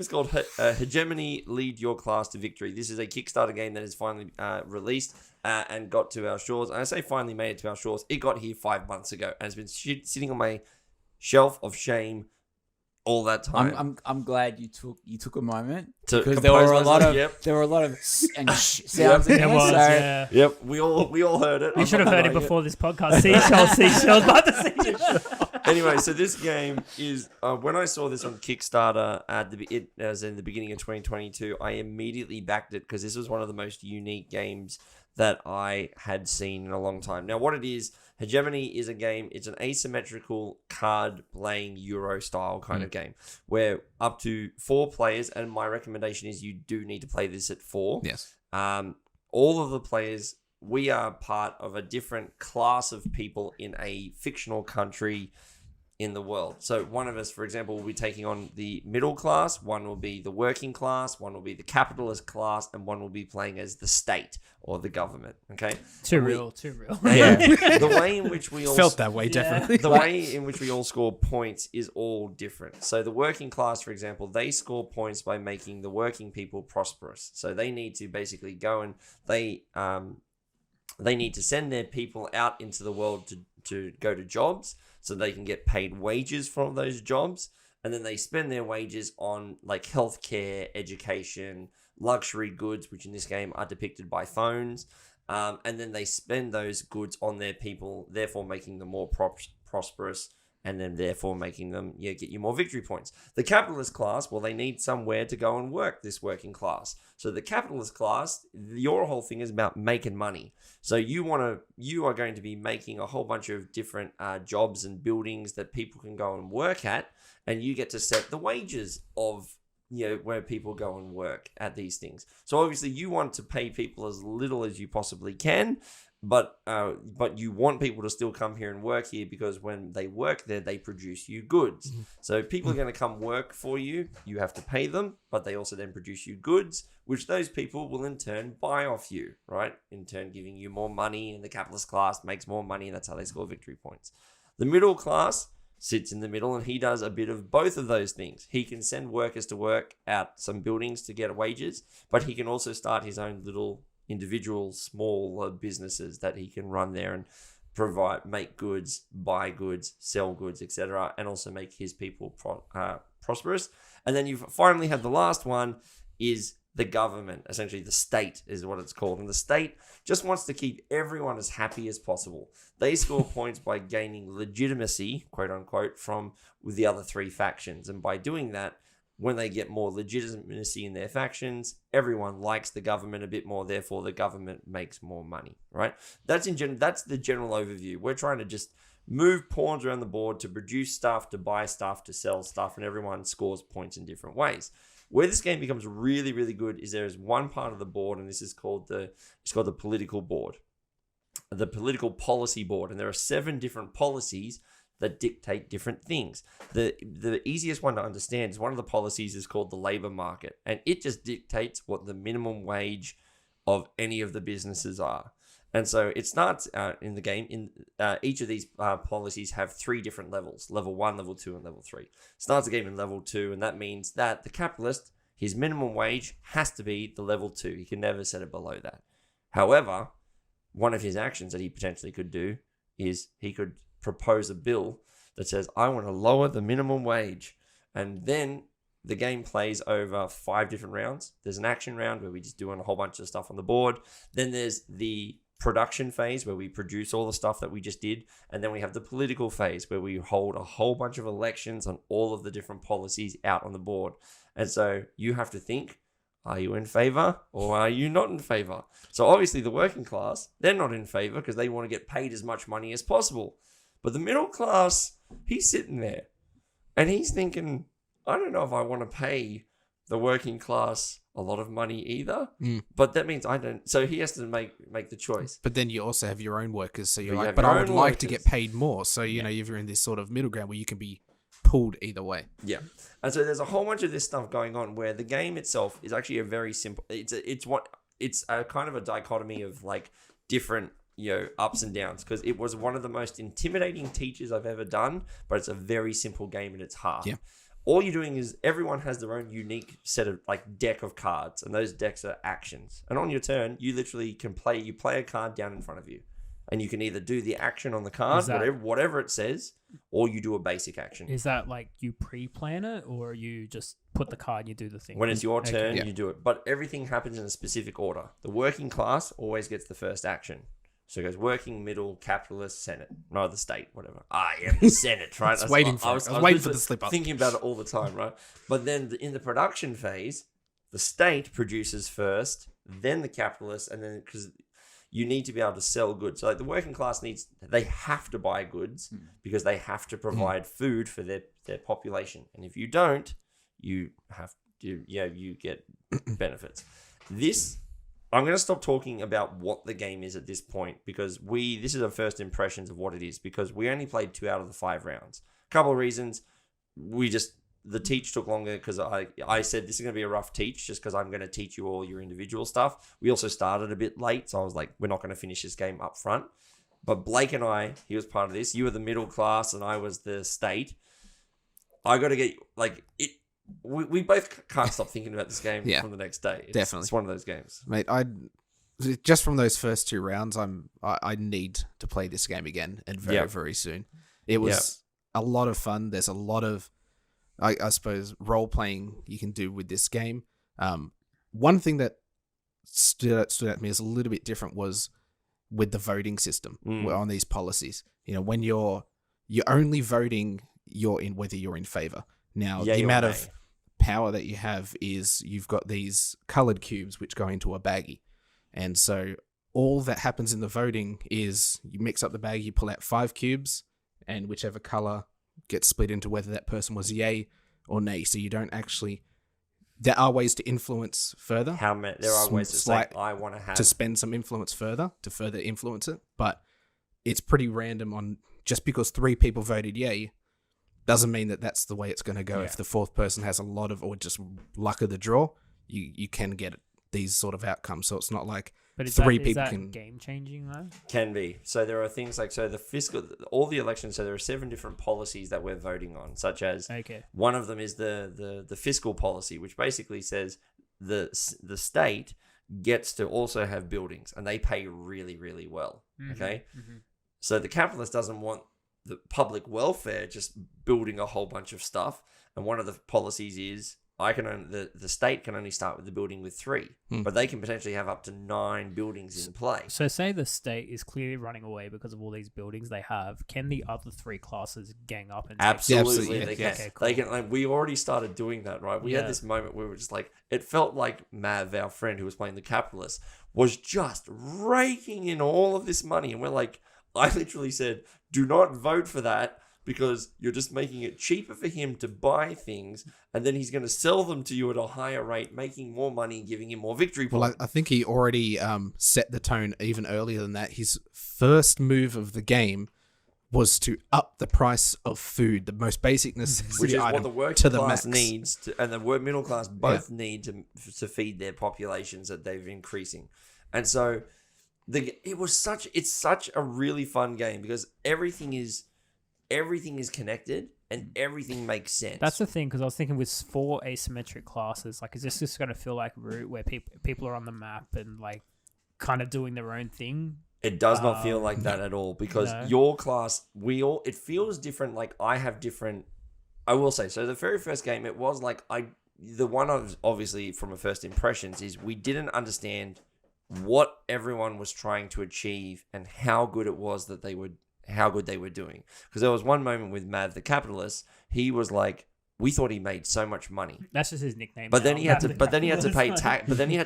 is called Hegemony Lead Your Class to Victory. This is a Kickstarter game that is finally released and got to our shores. And I say finally made it to our shores. It got here 5 months ago and has been sitting on my shelf of shame all that time. I'm glad you took a moment to because there were a lot of sounds in there. Yep, we all heard it. You should have heard it before this podcast. Seashells by the seashore. Anyway, so this game is when I saw this on Kickstarter as in the beginning of 2022, I immediately backed it because this was one of the most unique games that I had seen in a long time. Now, what it is, Hegemony is a game. It's an asymmetrical card-playing Euro-style kind of game where up to 4 players, and my recommendation is you do need to play this at 4. Yes. All of the players, we are part of a different class of people in a fictional country in the world. So one of us, for example, will be taking on the middle class, one will be the working class, one will be the capitalist class, and one will be playing as the state or the government. Okay? Too real. Yeah. The way in which we all felt that way, definitely. The way in which we all score points is all different. So the working class, for example, they score points by making the working people prosperous. So they need to basically go and they need to send their people out into the world to go to jobs so they can get paid wages from those jobs. And then they spend their wages on like healthcare, education, luxury goods, which in this game are depicted by phones. And then they spend those goods on their people, therefore making them more prosperous, and then therefore making them get you more victory points. The capitalist class, well, they need somewhere to go and work, this working class. So the capitalist class, your whole thing is about making money. So you are going to be making a whole bunch of different jobs and buildings that people can go and work at, and you get to set the wages of where people go and work at these things. So obviously you want to pay people as little as you possibly can, but you want people to still come here and work here because when they work there, they produce you goods. So people are going to come work for you. You have to pay them, but they also then produce you goods, which those people will in turn buy off you, right? In turn, giving you more money, and the capitalist class makes more money, and that's how they score victory points. The middle class sits in the middle, and he does a bit of both of those things. He can send workers to work at some buildings to get wages, but he can also start his own little individual small businesses that he can run there and make goods, buy goods, sell goods, etc., and also make his people prosperous. And then you finally have the last one is the government. Essentially, the state is what it's called, and the state just wants to keep everyone as happy as possible. They score points by gaining legitimacy, quote unquote, from the other 3 factions, and by doing that, when they get more legitimacy in their factions, everyone likes the government a bit more. Therefore, the government makes more money, right? That's the general overview. We're trying to just move pawns around the board to produce stuff, to buy stuff, to sell stuff, and everyone scores points in different ways. Where this game becomes really, really good is there is one part of the board, and this is called the political board, the political policy board, and there are 7 different policies that dictate different things. The easiest one to understand is one of the policies is called the labor market, and it just dictates what the minimum wage of any of the businesses are. And so it starts in the game. Each of these policies have 3 different levels: level 1, level 2, and level 3. Starts the game in level 2, and that means that the capitalist, his minimum wage has to be the level 2. He can never set it below that. However, one of his actions that he potentially could do is he could propose a bill that says, I want to lower the minimum wage. And then the game plays over 5 different rounds. There's an action round where we just doing a whole bunch of stuff on the board. Then there's the production phase where we produce all the stuff that we just did. And then we have the political phase where we hold a whole bunch of elections on all of the different policies out on the board. And so you have to think, are you in favor or are you not in favor? So obviously the working class, they're not in favor because they want to get paid as much money as possible. But the middle class, he's sitting there and he's thinking, I don't know if I want to pay the working class a lot of money either, but that means I don't. So he has to make the choice. But then you also have your own workers, so you're like, but I would like to get paid more. So you know, you're in this sort of middle ground where you can be pulled either way. Yeah, and so there's a whole bunch of this stuff going on where the game itself is actually a very simple. It's a kind of a dichotomy of like different ups and downs, because it was one of the most intimidating teachers I've ever done, but it's a very simple game at its heart. Yeah. all you're doing is everyone has their own unique set of like deck of cards, and those decks are actions. And on your turn, you literally can play a card down in front of you, and you can either do the action on the card, whatever it says, or you do a basic action. Is that like you pre-plan it, or you just put the card and you do the thing? When it's your turn, you do it. But everything happens in a specific order. The working class always gets the first action. So it goes working, middle, capitalist, Senate. No, the state, whatever. I am the Senate, right? I was waiting for the slip up. Thinking about it all the time, right? But then in the production phase, the state produces first, then the capitalist, and then because you need to be able to sell goods. So like the working class they have to buy goods because they have to provide food for their population. And if you don't, you get benefits. I'm going to stop talking about what the game is at this point because this is our first impressions of what it is because we only played 2 out of the 5 rounds. A couple of reasons. The teach took longer because I said this is going to be a rough teach just because I'm going to teach you all your individual stuff. We also started a bit late, so I was like, we're not going to finish this game up front. But Blayke and he was part of this. You were the middle class and I was the state. I got to get like it. We both can't stop thinking about this game from the next day. Definitely. It's one of those games. Mate, just from those first 2 rounds, I need to play this game again and very soon. It was a lot of fun. There's a lot of, I suppose, role-playing you can do with this game. One thing that stood out to me as a little bit different was with the voting system on these policies. You know, when you're only voting, whether you're in favor. Now, the amount of power that you have is you've got these colored cubes which go into a baggie. And so all that happens in the voting is you mix up the bag, you pull out 5 cubes, and whichever color gets split into whether that person was yay or nay. So you don't actually... There are ways to influence further. There are ways to say, I want to have... To spend some influence further, to further influence it. But it's pretty random on... Just because 3 people voted yay... doesn't mean that that's the way it's going to go. If the 4th person has a lot of, or just luck of the draw, you can get these sort of outcomes. So it's not like but is 3 that, people is that can... game changing though? Can be. So there are things like, all the elections, so there are 7 different policies that we're voting on, such as one of them is the fiscal policy, which basically says the state gets to also have buildings and they pay really, really well. Okay. So the capitalist doesn't want the public welfare just building a whole bunch of stuff, and one of the policies is the state can only start with the building with 3, but they can potentially have up to 9 buildings in play. So say the state is clearly running away because of all these buildings they have. Can the other 3 classes gang up and absolutely they can? Okay, cool. They can. Like, we already started doing that, right? We had this moment where we were just like, it felt like Mav, our friend who was playing the capitalist, was just raking in all of this money, and we're like, I literally said, do not vote for that because you're just making it cheaper for him to buy things, and then he's going to sell them to you at a higher rate, making more money, giving him more victory points. Well, I think he already set the tone even earlier than that. His first move of the game was to up the price of food, the most basic necessity which is item, what the working class max. needs, and the middle class both need to feed their populations that they're increasing. And so it's such a really fun game because everything is connected and everything makes sense. That's the thing, because I was thinking with 4 asymmetric classes, like, is this just going to feel like Root where people are on the map and like kind of doing their own thing? It does not feel like that at all because your class, it feels different. Like I will say, so the very first game, it was like the one of obviously from a first impressions is we didn't understand what everyone was trying to achieve and how good it was that how good they were doing. Because there was one moment with Mav the capitalist, he was like, we thought he made so much money. That's just his nickname. But then he had to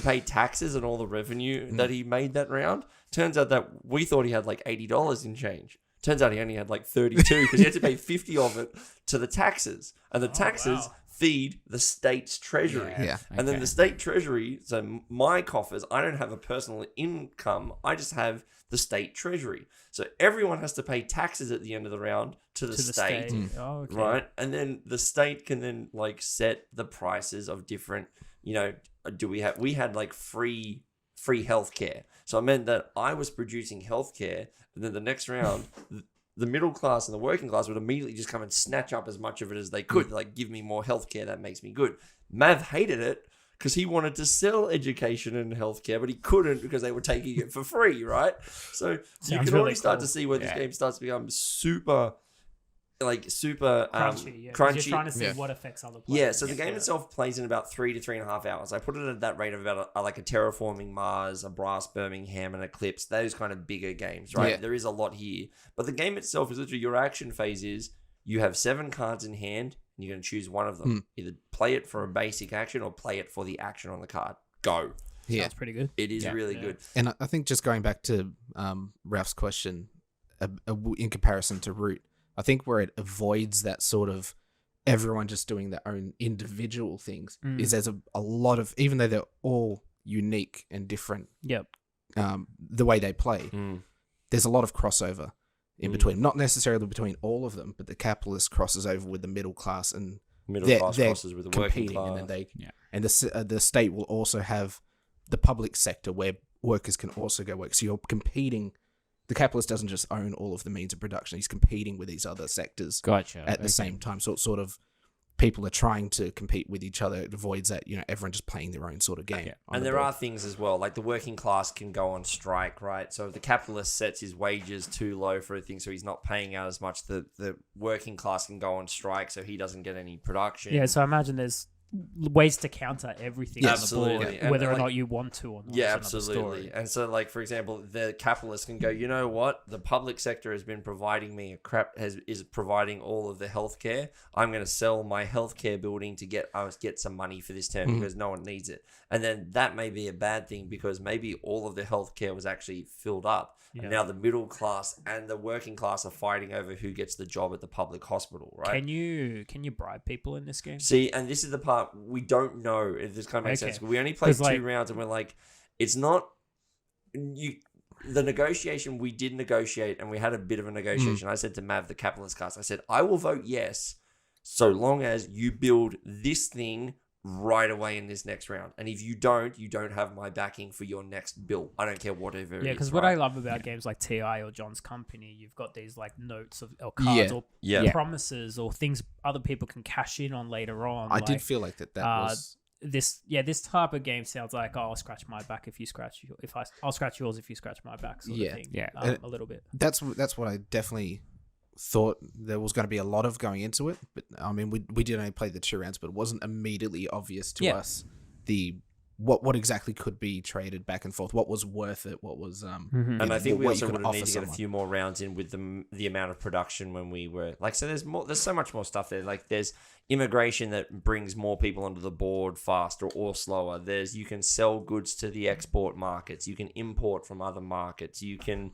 pay taxes and all the revenue that he made that round. Turns out that we thought he had like $80 in change. Turns out he only had like 32 because he had to pay 50 of it to the taxes, and the taxes feed the state's treasury. And then the state treasury, so my coffers, I don't have a personal income. I just have the state treasury. So everyone has to pay taxes at the end of the round to the state. Oh, okay. Right? And then the state can then like set the prices of different, we had like free healthcare. So it meant that I was producing healthcare, and then the next round the middle class and the working class would immediately just come and snatch up as much of it as they could. Like, give me more healthcare, that makes me good. Mav hated it because he wanted to sell education and healthcare, but he couldn't because they were taking it for free, right? So you can really already start cool. to see where this game starts to become super crunchy. Crunchy. Yeah, 'cause crunchy. You're trying to see Yeah. what affects other players. Yeah, so the game itself plays in about 3 to 3.5 hours. I put it at that rate of about like a Terraforming Mars, a Brass Birmingham, and Eclipse. Those kind of bigger games, right? Yeah. There is a lot here. But the game itself is literally your action phase is you have 7 cards in hand, and you're going to choose one of them. Either play it for a basic action or play it for the action on the card. Go. Yeah. Sounds pretty good. It is really good. And I think just going back to Ralph's question, in comparison to Root, I think where it avoids that sort of everyone just doing their own individual things is there's a lot of, even though they're all unique and different, Yep. the way they play, there's a lot of crossover in between. Not necessarily between all of them, but the capitalist crosses over with the middle class, and Middle class crosses with the working class. and then and the state will also have the public sector where workers can also go work. So you're competing. The capitalist doesn't just own all of the means of production. He's competing with these other sectors Gotcha. at the same time. So it's sort of people are trying to compete with each other. It avoids that, everyone just playing their own sort of game. And there are things as well, like the working class can go on strike, right? So if the capitalist sets his wages too low for a thing, so he's not paying out as much, the working class can go on strike so he doesn't get any production. Yeah, so I imagine there's ways to counter everything on the Absolutely. board, And, whether or like- not you want to or not. Yeah, is another absolutely. story. And so, like, for example, the capitalist can go, you know what? The public sector has been providing me is providing all of the healthcare. I'm going to sell my healthcare building to get some money for this term because no one needs it. And then that may be a bad thing because maybe all of the healthcare was actually filled up. Yeah. And now the middle class and the working class are fighting over who gets the job at the public hospital, right? Can you bribe people in this game? See, and this is the part we don't know if this kind of makes Okay. sense. We only played 'Cause, 2 rounds, and we're like, it's not the negotiation. We did negotiate, and we had a bit of a negotiation. I said to Mav, the capitalist cast, I said, I will vote yes, so long as you build this thing right away in this next round. And if you don't have my backing for your next bill. I don't care whatever it is. Yeah, because what I love about games like TI or John's Company, you've got these like notes or cards or promises or things other people can cash in on later on. I did feel like that was... This type of game sounds like, I'll scratch my back if you scratch I'll scratch yours if you scratch my back sort of thing. Yeah. A little bit. That's what I definitely thought there was going to be a lot of going into it. But I mean, we did only play the 2 rounds, but it wasn't immediately obvious to us what exactly could be traded back and forth, what was worth it, what was And I think we what also you would could have need offer to get a someone. few more rounds in with the amount of production when we were like, so there's so much more stuff there. Like there's immigration that brings more people onto the board faster or slower. You can sell goods to the export markets. You can import from other markets. You can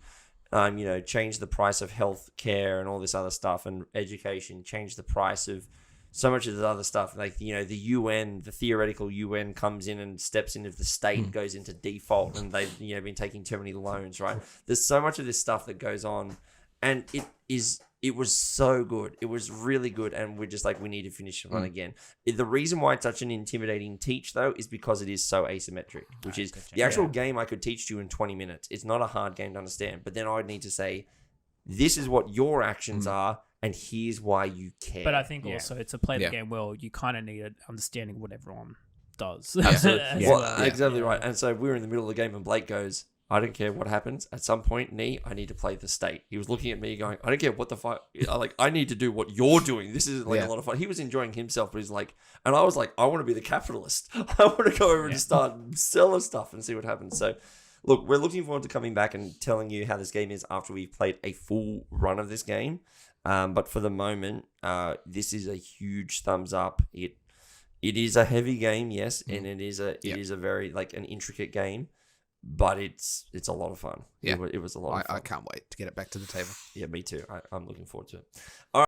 change the price of health care and all this other stuff, and education, change the price of so much of the other stuff. Like, the UN, the theoretical UN comes in and steps in if the state goes into default and they've, been taking too many loans, right? There's so much of this stuff that goes on, and it was so good. It was really good, and we're just like, we need to finish the run again. The reason why it's such an intimidating teach, though, is because it is so asymmetric, which is the actual game I could teach you in 20 minutes. It's not a hard game to understand, but then I would need to say, this is what your actions are, and here's why you care. But I think also to play the game well, you kind of need an understanding of what everyone does. Absolutely. Exactly right. And so we were in the middle of the game, and Blayke goes, I don't care what happens. At some point, I need to play the state. He was looking at me going, I don't care what the fuck. I need to do what you're doing. This is like a lot of fun. He was enjoying himself, but he's like, and I was like, I want to be the capitalist. I want to go over and start selling stuff and see what happens. So, look, we're looking forward to coming back and telling you how this game is after we've played a full run of this game. But for the moment, this is a huge thumbs up. It is a heavy game, yes, and it is a very an intricate game. But it's a lot of fun. Yeah. It was a lot of fun. I can't wait to get it back to the table. Yeah, me too. I'm looking forward to it. All right.